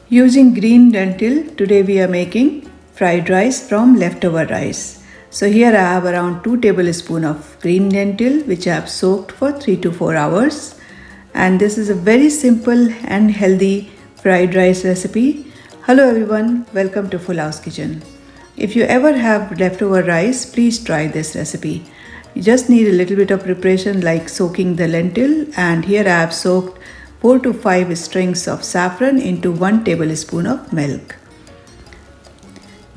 Using green lentil, today we are making fried rice from leftover rice. So here I have around 2 tablespoons of green lentil which I have soaked for 3 to 4 hours. And this is a very simple and healthy fried rice recipe. Hello everyone, welcome to Full House Kitchen. If you ever have leftover rice, please try this recipe. You just need a little bit of preparation like soaking the lentil, and here I have soaked 4 to 5 strings of saffron into 1 tablespoon of milk.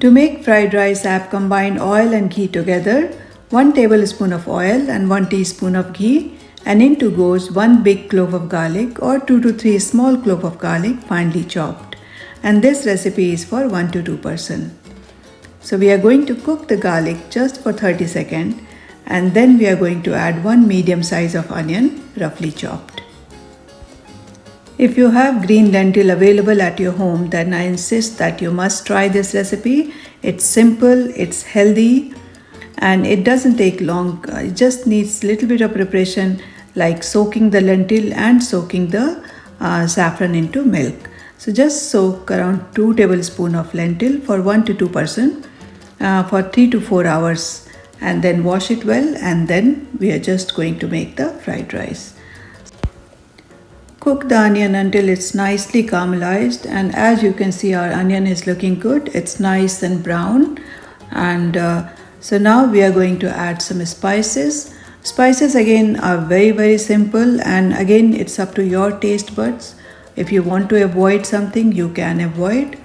To make fried rice, I have combined oil and ghee together. 1 tablespoon of oil and 1 teaspoon of ghee, and into goes 1 big clove of garlic or 2 to 3 small cloves of garlic finely chopped. And this recipe is for 1 to 2 person. So we are going to cook the garlic just for 30 seconds, and then we are going to add 1 medium size of onion roughly chopped. If you have green lentil available at your home, then I insist that you must try this recipe. It's simple, it's healthy, and it doesn't take long. It just needs a little bit of preparation like soaking the lentil and soaking the saffron into milk. So just soak around 2 tablespoons of lentil for 1 to 2 person for 3 to 4 hours, and then wash it well, and then we are just going to make the fried rice. Cook the onion until it's nicely caramelized, and as you can see our onion is looking good. It's nice and brown, and so now we are going to add some spices. Spices again are very simple, and again it's up to your taste buds. If you want to avoid something, you can avoid.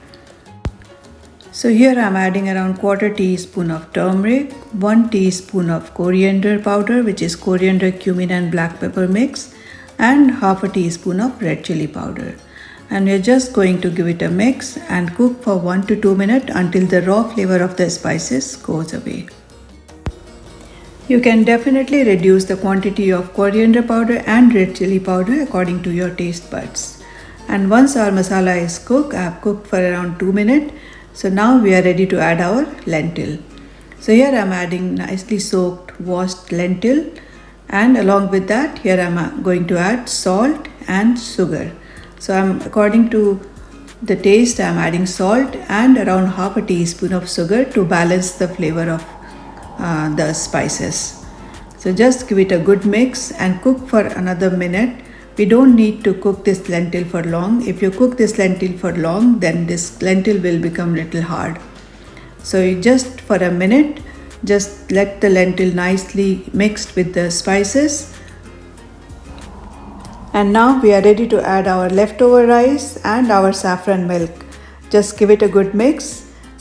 So here I'm adding around 1/4 teaspoon of turmeric, 1 teaspoon of coriander powder, which is coriander, cumin and black pepper mix, and 1/2 teaspoon of red chili powder. And we're just going to give it a mix and cook for 1 to 2 minutes until the raw flavor of the spices goes away. You can definitely reduce the quantity of coriander powder and red chili powder according to your taste buds. And once our masala is cooked, I have cooked for around 2 minutes. So now we are ready to add our lentil. So here I'm adding nicely soaked washed lentil, and along with that here I'm going to add salt and sugar. So I'm according to the taste I'm adding salt and around 1/2 teaspoon of sugar to balance the flavor of the spices. So just give it a good mix and cook for another minute. We don't need to cook this lentil for long. If you cook this lentil for long, then this lentil will become little hard. So just for a minute, just let the lentil nicely mixed with the spices. And now we are ready to add our leftover rice and our saffron milk. Just give it a good mix.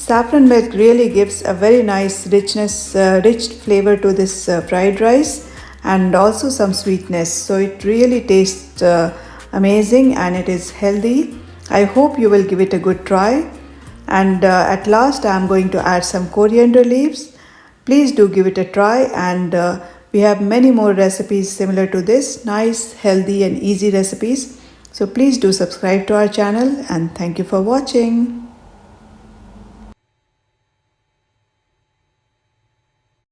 Saffron milk really gives a very nice rich flavor to this fried rice, and also some sweetness. So it really tastes amazing, and it is healthy. I hope you will give it a good try. And at last I am going to add some coriander leaves. Please do give it a try, and we have many more recipes similar to this, nice, healthy and easy recipes. So please do subscribe to our channel, and thank you for watching.